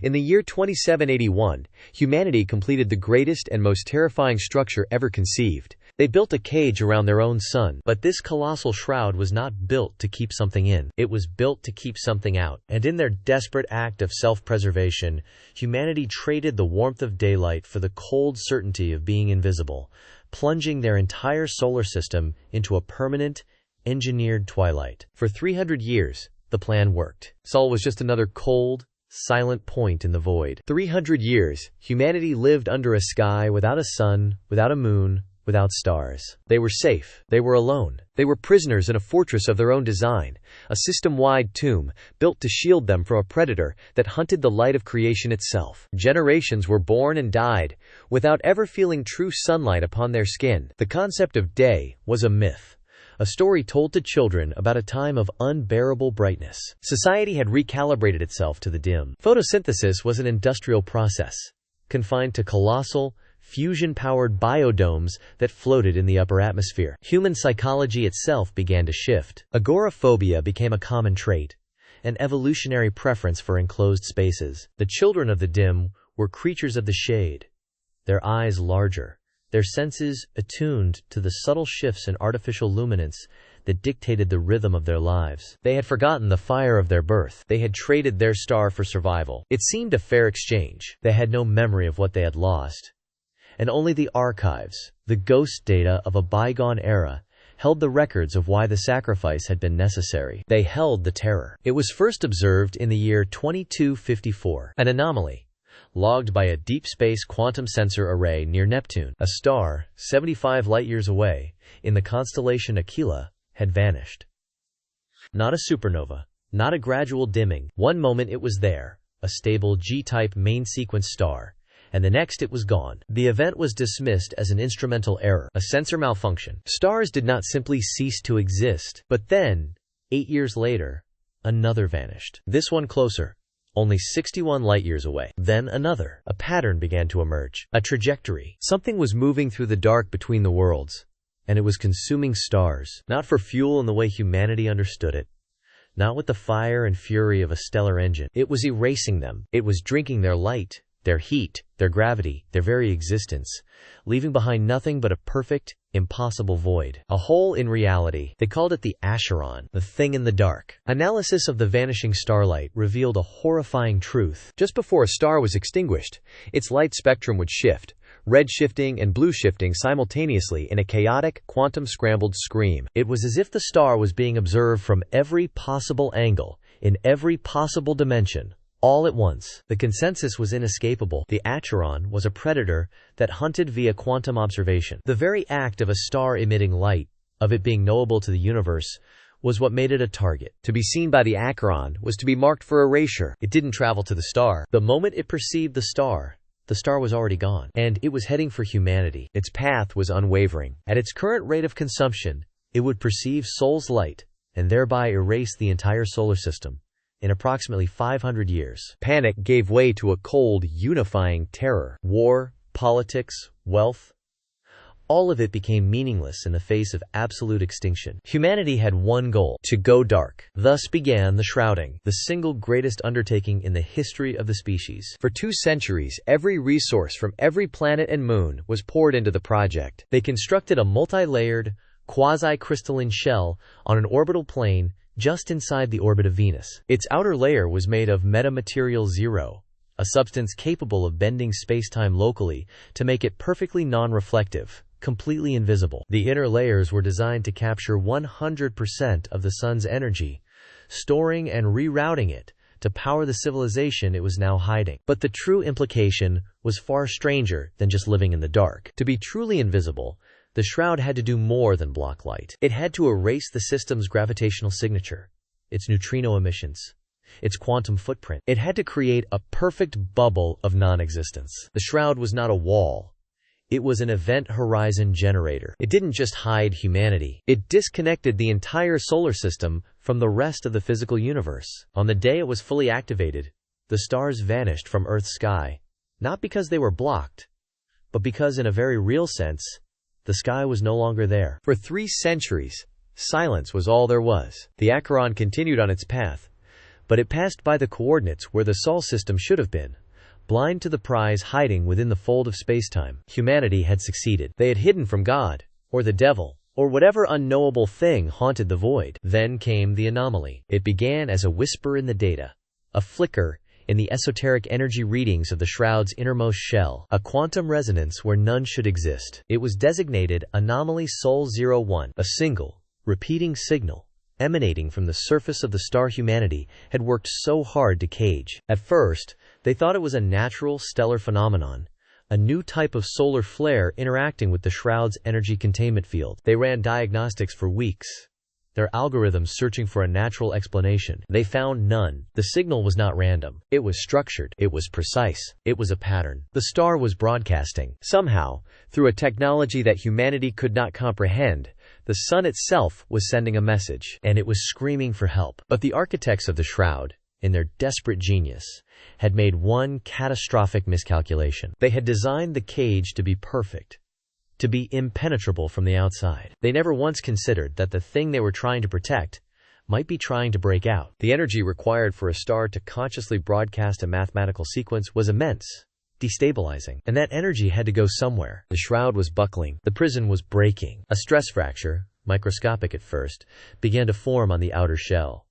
In the year 2781, humanity completed the greatest and most terrifying structure ever conceived. They built a cage around their own sun. But this colossal shroud was not built to keep something in. It was built to keep something out. And in their desperate act of self-preservation, humanity traded the warmth of daylight for the cold certainty of being invisible, plunging their entire solar system into a permanent, engineered twilight. For 300 years, the plan worked. Sol was just another cold, silent point in the void. 300 years, humanity lived under a sky without a sun, without a moon, without stars. They were safe. They were alone. They were prisoners in a fortress of their own design, a system-wide tomb built to shield them from a predator that hunted the light of creation itself. Generations were born and died without ever feeling true sunlight upon their skin. The concept of day was a myth, a story told to children about a time of unbearable brightness. Society had recalibrated itself to the dim. Photosynthesis was an industrial process, confined to colossal, fusion-powered biodomes that floated in the upper atmosphere. Human psychology itself began to shift. Agoraphobia became a common trait, an evolutionary preference for enclosed spaces. The children of the dim were creatures of the shade, their eyes larger, their senses attuned to the subtle shifts in artificial luminance that dictated the rhythm of their lives. They had forgotten the fire of their birth. They had traded their star for survival. It seemed a fair exchange. They had no memory of what they had lost, and only the archives, the ghost data of a bygone era, held the records of why the sacrifice had been necessary. They held the terror. It was first observed in the year 2254, an anomaly logged by a deep space quantum sensor array near Neptune. A star, 75 light-years away, in the constellation Aquila, had vanished. Not a supernova, not a gradual dimming. One moment it was there, a stable G-type main-sequence star, and the next it was gone. The event was dismissed as an instrumental error, a sensor malfunction. Stars did not simply cease to exist. But then, 8 years later, another vanished. This one closer, only 61 light-years away. Then another. A pattern began to emerge, a trajectory. Something was moving through the dark between the worlds, and it was consuming stars, not for fuel in the way humanity understood it, not with the fire and fury of a stellar engine. It was erasing them. It was drinking their light, their heat, their gravity, their very existence, leaving behind nothing but a perfect, impossible void. A hole in reality. They called it the Acheron, the thing in the dark. Analysis of the vanishing starlight revealed a horrifying truth. Just before a star was extinguished, its light spectrum would shift, red shifting and blue shifting simultaneously in a chaotic, quantum-scrambled scream. It was as if the star was being observed from every possible angle, in every possible dimension, all at once. The consensus was inescapable. The Acheron was a predator that hunted via quantum observation. The very act of a star emitting light, of it being knowable to the universe, was what made it a target. To be seen by the Acheron was to be marked for erasure. It didn't travel to the star. The moment it perceived the star was already gone, and it was heading for humanity. Its path was unwavering. At its current rate of consumption, it would perceive Sol's light, and thereby erase the entire solar system in approximately 500 years. Panic gave way to a cold, unifying terror. War, politics, wealth, all of it became meaningless in the face of absolute extinction. Humanity had one goal: to go dark. Thus began the shrouding, the single greatest undertaking in the history of the species. For 2 centuries, every resource from every planet and moon was poured into the project. They constructed a multi-layered, quasi-crystalline shell on an orbital plane just inside the orbit of Venus. Its outer layer was made of metamaterial zero, a substance capable of bending spacetime locally to make it perfectly non-reflective, completely invisible. The inner layers were designed to capture 100% of the sun's energy, storing and rerouting it to power the civilization it was now hiding. But the true implication was far stranger than just living in the dark. To be truly invisible, the shroud had to do more than block light. It had to erase the system's gravitational signature, its neutrino emissions, its quantum footprint. It had to create a perfect bubble of non-existence. The shroud was not a wall. It was an event horizon generator. It didn't just hide humanity. It disconnected the entire solar system from the rest of the physical universe. On the day it was fully activated, the stars vanished from Earth's sky, not because they were blocked, but because in a very real sense, the sky was no longer there. For 3 centuries, silence was all there was. The Acheron continued on its path, but it passed by the coordinates where the Sol system should have been. Blind to the prize hiding within the fold of spacetime, humanity had succeeded. They had hidden from God, or the devil, or whatever unknowable thing haunted the void. Then came the anomaly. It began as a whisper in the data, a flicker in the esoteric energy readings of the shroud's innermost shell, a quantum resonance where none should exist. It was designated Anomaly Sol 01, a single, repeating signal, emanating from the surface of the star humanity had worked so hard to cage. At first, they thought it was a natural stellar phenomenon, a new type of solar flare interacting with the shroud's energy containment field. They ran diagnostics for weeks, their algorithms searching for a natural explanation. They found none. The signal was not random. It was structured. It was precise. It was a pattern. The star was broadcasting. Somehow, through a technology that humanity could not comprehend, the sun itself was sending a message, and it was screaming for help. But the architects of the shroud, in their desperate genius, had made one catastrophic miscalculation. They had designed the cage to be perfect, to be impenetrable from the outside. They never once considered that the thing they were trying to protect might be trying to break out. The energy required for a star to consciously broadcast a mathematical sequence was immense, destabilizing, and that energy had to go somewhere. The shroud was buckling. The prison was breaking. A stress fracture, microscopic at first, began to form on the outer shell,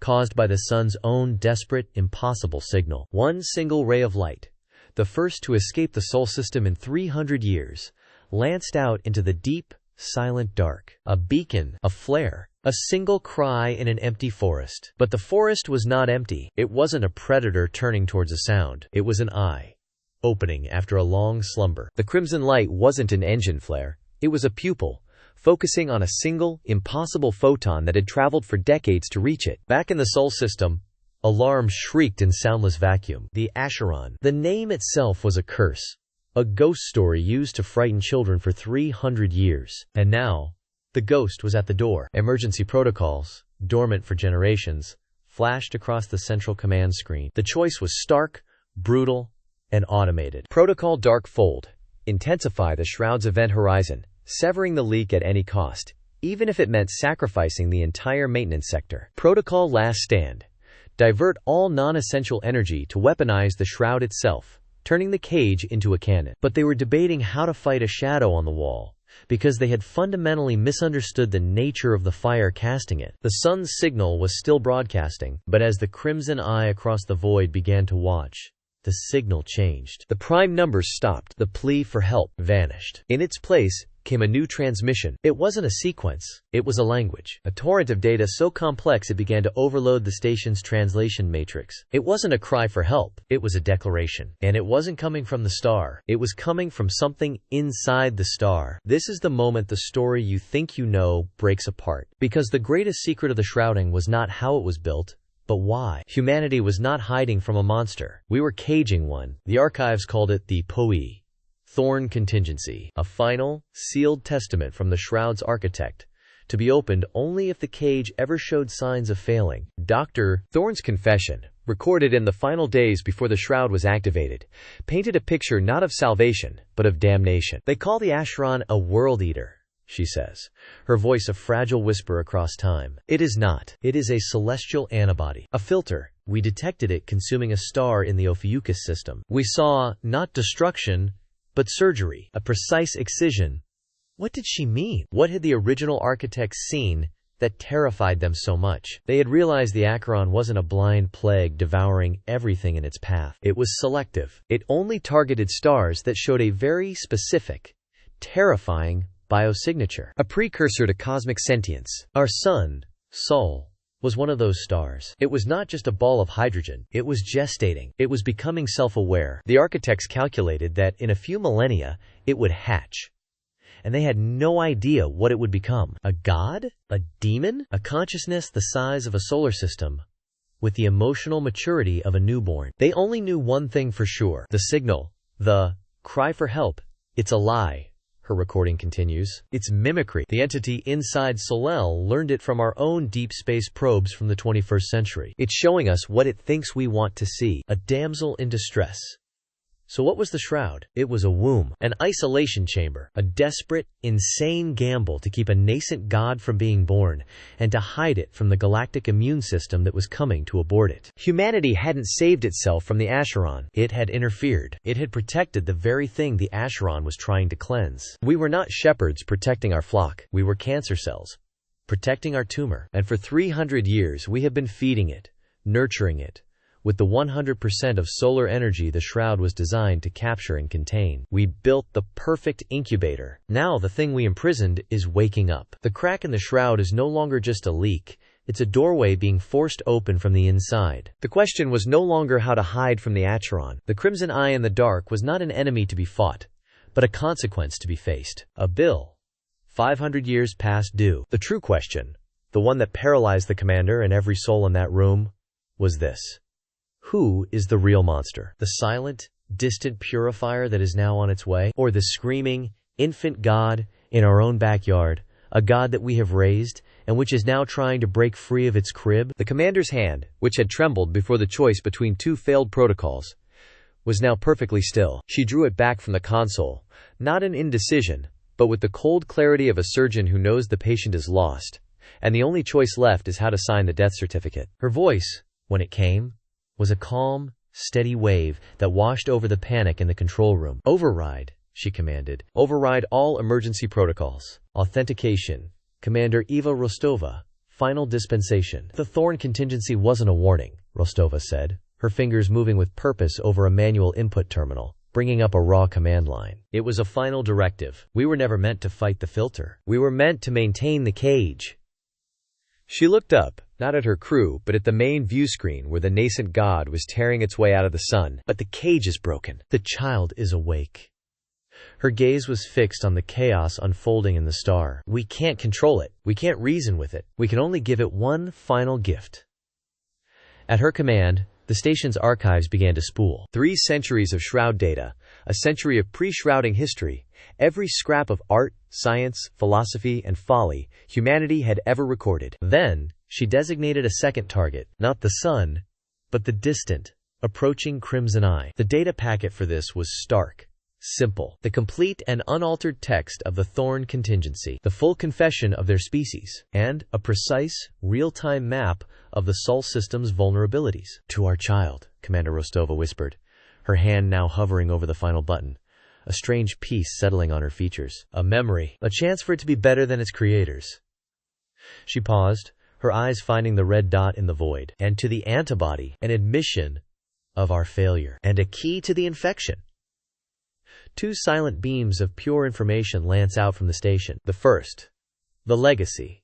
caused by the sun's own desperate, impossible signal. One single ray of light, the first to escape the Sol system in 300 years, lanced out into the deep, silent dark. A beacon, a flare, a single cry in an empty forest. But the forest was not empty. It wasn't a predator turning towards a sound. It was an eye, opening after a long slumber. The crimson light wasn't an engine flare. It was a pupil, focusing on a single, impossible photon that had traveled for decades to reach it. Back in the Sol system, alarm shrieked in soundless vacuum. The Acheron. The name itself was a curse, a ghost story used to frighten children for 300 years. And now, the ghost was at the door. Emergency protocols, dormant for generations, flashed across the central command screen. The choice was stark, brutal, and automated. Protocol Dark Fold. Intensify the shroud's event horizon, severing the leak at any cost, even if it meant sacrificing the entire maintenance sector. Protocol Last Stand. Divert all non-essential energy to weaponize the shroud itself, turning the cage into a cannon. But they were debating how to fight a shadow on the wall, because they had fundamentally misunderstood the nature of the fire casting it. The sun's signal was still broadcasting, but as the crimson eye across the void began to watch, the signal changed. The prime numbers stopped. The plea for help vanished. In its place came a new transmission. It wasn't a sequence. It was a language. A torrent of data so complex it began to overload the station's translation matrix. It wasn't a cry for help. It was a declaration. And it wasn't coming from the star. It was coming from something inside the star. This is the moment the story you think you know breaks apart. Because the greatest secret of the shrouding was not how it was built, but why. Humanity was not hiding from a monster. We were caging one. The archives called it the POE, Thorn Contingency, a final, sealed testament from the shroud's architect, to be opened only if the cage ever showed signs of failing. Dr. Thorn's confession, recorded in the final days before the shroud was activated, painted a picture not of salvation, but of damnation. They call the Acheron a world eater, she says, her voice a fragile whisper across time. It is not. It is a celestial antibody, a filter. We detected it consuming a star in the Ophiuchus system. We saw, not destruction, but surgery, a precise excision. What did she mean? What had the original architects seen that terrified them so much? They had realized the Acheron wasn't a blind plague devouring everything in its path. It was selective. It only targeted stars that showed a very specific, terrifying biosignature, a precursor to cosmic sentience. Our sun, Sol, was one of those stars. It was not just a ball of hydrogen. It was gestating. It was becoming self-aware. The architects calculated that in a few millennia, it would hatch. And they had no idea what it would become. A god? A demon? A consciousness the size of a solar system, with the emotional maturity of a newborn. They only knew one thing for sure. The signal, the cry for help, it's a lie. Her recording continues. It's mimicry. The entity inside Solel learned it from our own deep space probes from the 21st century. It's showing us what it thinks we want to see. A damsel in distress. So what was the shroud? It was a womb, an isolation chamber, a desperate, insane gamble to keep a nascent god from being born, and to hide it from the galactic immune system that was coming to abort it. Humanity hadn't saved itself from the Acheron. It had interfered. It had protected the very thing the Acheron was trying to cleanse. We were not shepherds protecting our flock. We were cancer cells, protecting our tumor. And for 300 years we have been feeding it, nurturing it, with the 100% of solar energy the shroud was designed to capture and contain. We built the perfect incubator. Now the thing we imprisoned is waking up. The crack in the shroud is no longer just a leak. It's a doorway being forced open from the inside. The question was no longer how to hide from the Acheron. The Crimson Eye in the dark was not an enemy to be fought, but a consequence to be faced. A bill, 500 years past due. The true question, the one that paralyzed the commander and every soul in that room, was this. Who is the real monster? The silent, distant purifier that is now on its way? Or the screaming, infant god in our own backyard, a god that we have raised and which is now trying to break free of its crib? The commander's hand, which had trembled before the choice between two failed protocols, was now perfectly still. She drew it back from the console, not in indecision, but with the cold clarity of a surgeon who knows the patient is lost, and the only choice left is how to sign the death certificate. Her voice, when it came, was a calm, steady wave that washed over the panic in the control room. Override, she commanded. Override all emergency protocols. Authentication. Commander Eva Rostova. Final dispensation. The Thorn contingency wasn't a warning, Rostova said, her fingers moving with purpose over a manual input terminal, bringing up a raw command line. It was a final directive. We were never meant to fight the filter. We were meant to maintain the cage. She looked up, not at her crew, but at the main view screen where the nascent god was tearing its way out of the sun. But the cage is broken. The child is awake. Her gaze was fixed on the chaos unfolding in the star. We can't control it. We can't reason with it. We can only give it one final gift. At her command, the station's archives began to spool. 3 centuries of shroud data, a century of pre-shrouding history, every scrap of art, science, philosophy, and folly humanity had ever recorded. Then, she designated a second target, not the sun, but the distant, approaching Crimson Eye. The data packet for this was stark, simple. The complete and unaltered text of the Thorn contingency, the full confession of their species, and a precise, real-time map of the Sol system's vulnerabilities. To our child, Commander Rostova whispered, her hand now hovering over the final button, a strange peace settling on her features. A memory, a chance for it to be better than its creators. She paused, her eyes finding the red dot in the void. And to the antibody, an admission of our failure, and a key to the infection. 2 silent beams of pure information lance out from the station. The first, the legacy,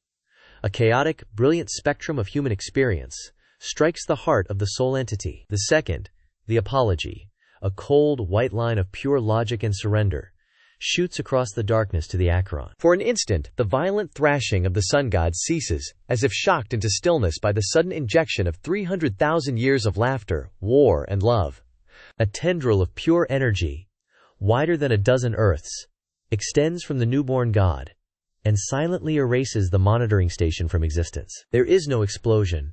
a chaotic, brilliant spectrum of human experience, strikes the heart of the soul entity. The second, the apology, a cold, white line of pure logic and surrender, shoots across the darkness to the Acheron. For an instant, the violent thrashing of the sun god ceases, as if shocked into stillness by the sudden injection of 300,000 years of laughter, war, and love. A tendril of pure energy, wider than a dozen Earths, extends from the newborn god, and silently erases the monitoring station from existence. There is no explosion,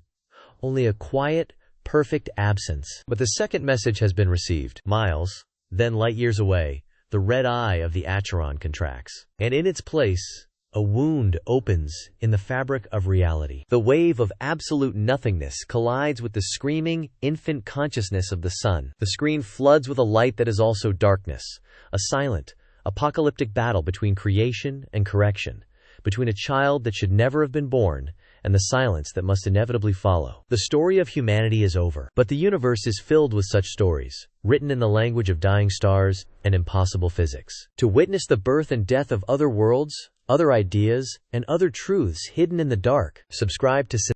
only a quiet, perfect absence. But the second message has been received. Miles, then light years away, the red eye of the Acheron contracts, and in its place, a wound opens in the fabric of reality. The wave of absolute nothingness collides with the screaming, infant consciousness of the sun. The screen floods with a light that is also darkness, a silent, apocalyptic battle between creation and correction, between a child that should never have been born and the silence that must inevitably follow. The story of humanity is over, but the universe is filled with such stories, written in the language of dying stars and impossible physics. To witness the birth and death of other worlds, other ideas, and other truths hidden in the dark, subscribe to